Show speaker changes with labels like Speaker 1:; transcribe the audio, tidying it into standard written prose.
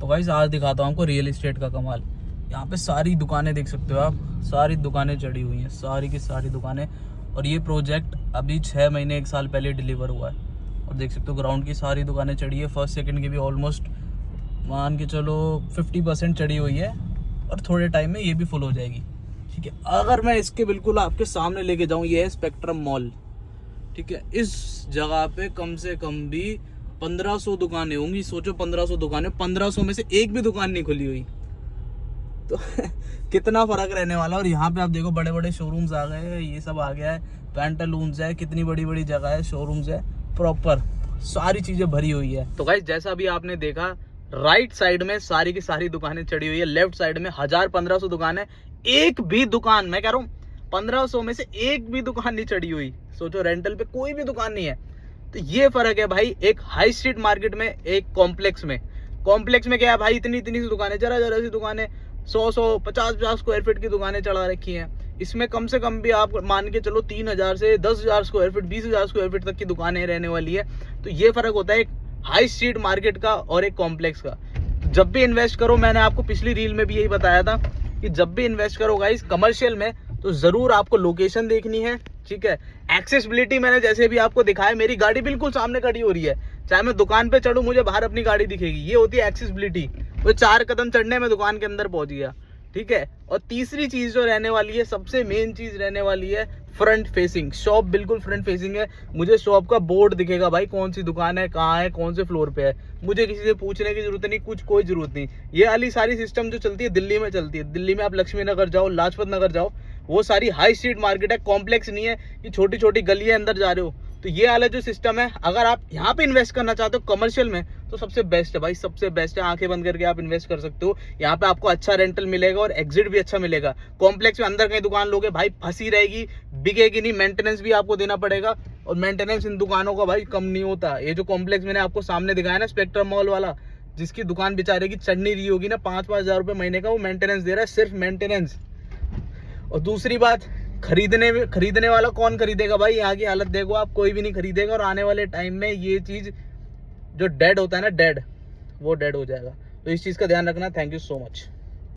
Speaker 1: तो गाइस आज दिखाता हूँ आपको रियल एस्टेट का कमाल। यहाँ पे सारी दुकानें देख सकते हो आप, सारी दुकानें चढ़ी हुई हैं, सारी की सारी दुकानें। और ये प्रोजेक्ट अभी 6 महीने 1 साल पहले डिलीवर हुआ है। और देख सकते हो ग्राउंड की सारी दुकानें चढ़ी है। फर्स्ट सेकंड की भी ऑलमोस्ट मान के चलो 50% चढ़ी हुई है और थोड़े टाइम में ये भी फुल हो जाएगी। ठीक है, अगर मैं इसके बिल्कुल आपके सामने लेके जाऊँ, ये है स्पेक्ट्रम मॉल। ठीक है, इस जगह पे कम से कम भी 1500 दुकानें होंगी। सोचो 1500 दुकानें, 1500 में से एक भी दुकान नहीं खुली हुई तो कितना फर्क रहने वाला। और यहाँ पे आप देखो बड़े बड़े शोरूम्स आ गए हैं, ये सब आ गया है, पैंटालून्स है, कितनी बड़ी बड़ी जगह है, शोरूम्स है, प्रॉपर सारी चीजें भरी हुई है। तो गाइस जैसा भी आपने देखा, राइट साइड में सारी की सारी दुकानें चढ़ी हुई है, लेफ्ट साइड में 1000-1500 दुकान है, एक भी दुकान, मैं कह रहा हूँ 1500 में से एक भी दुकान नहीं चढ़ी हुई। सोचो रेंटल पे कोई भी दुकान नहीं है। तो ये फर्क है भाई एक हाई स्ट्रीट मार्केट में, एक कॉम्प्लेक्स में। कॉम्प्लेक्स में क्या है भाई, इतनी इतनी सी दुकानें, जरा जरा सी दुकानें, 100 50 स्क्वायर फीट की दुकानें चढ़ा रखी हैं। इसमें कम से कम भी आप मान के चलो 3000 से 10,000 स्क्वायर फीट, 20,000 स्क्वायर फीट तक की दुकानें रहने वाली है। तो ये फर्क होता है एक हाई स्ट्रीट मार्केट का और एक कॉम्प्लेक्स का। जब भी इन्वेस्ट करो, मैंने आपको पिछली रील में भी यही बताया था कि जब भी इन्वेस्ट करो गाइस कमर्शियल में, तो जरूर आपको लोकेशन देखनी है। ठीक है, एक्सेसिबिलिटी मैंने जैसे भी आपको दिखाया, मेरी गाड़ी बिल्कुल सामने खड़ी हो रही है, चाहे मैं दुकान पे चढ़ूं मुझे बाहर अपनी गाड़ी दिखेगी, ये होती है एक्सेसिबिलिटी। वो 4 कदम चढ़ने में दुकान के अंदर पहुंच गया। ठीक है, और तीसरी चीज जो रहने वाली है, सबसे मेन चीज रहने वाली है फ्रंट फेसिंग। शॉप बिल्कुल फ्रंट फेसिंग है, मुझे शॉप का बोर्ड दिखेगा भाई, कौन सी दुकान है, कहाँ है, कौन से फ्लोर पे है। मुझे किसी से पूछने की जरूरत नहीं, कुछ कोई जरूरत नहीं। ये वाली सारी सिस्टम जो चलती है दिल्ली में चलती है। दिल्ली में आप लक्ष्मी नगर जाओ, लाजपत नगर जाओ, वो सारी हाई स्ट्रीट मार्केट है, कॉम्प्लेक्स नहीं है कि छोटी छोटी गलियां अंदर जा रहे हो। तो ये वाला जो सिस्टम है, अगर आप यहाँ पे इन्वेस्ट करना चाहते हो कमर्शियल में, तो सबसे बेस्ट है भाई, सबसे बेस्ट है। आंखें बंद करके आप इन्वेस्ट कर सकते हो। यहाँ पे आपको अच्छा रेंटल मिलेगा और एग्जिट भी अच्छा मिलेगा। कॉम्प्लेक्स में अंदर कहीं दुकान लोगे भाई, फंसी रहेगी, बिकेगी नहीं, मेंटेनेंस भी आपको देना पड़ेगा। और मेंटेनेंस इन दुकानों का भाई कम नहीं होता। ये जो कॉम्प्लेक्स मैंने आपको सामने दिखाया ना, स्पेक्ट्रम मॉल वाला, जिसकी दुकान बेचारे की चढ़ नहीं रही होगी ना, 5-5 हजार रुपये महीने का वो मेंटेनेंस दे रहा है, सिर्फ मेंटेनेंस। और दूसरी बात, खरीदने वाला कौन खरीदेगा भाई, यहाँ की हालत देखो आप, कोई भी नहीं खरीदेगा। और आने वाले टाइम में ये चीज जो डेड होता है ना, डेड, वो डेड हो जाएगा। तो इस चीज का ध्यान रखना। Thank you so much.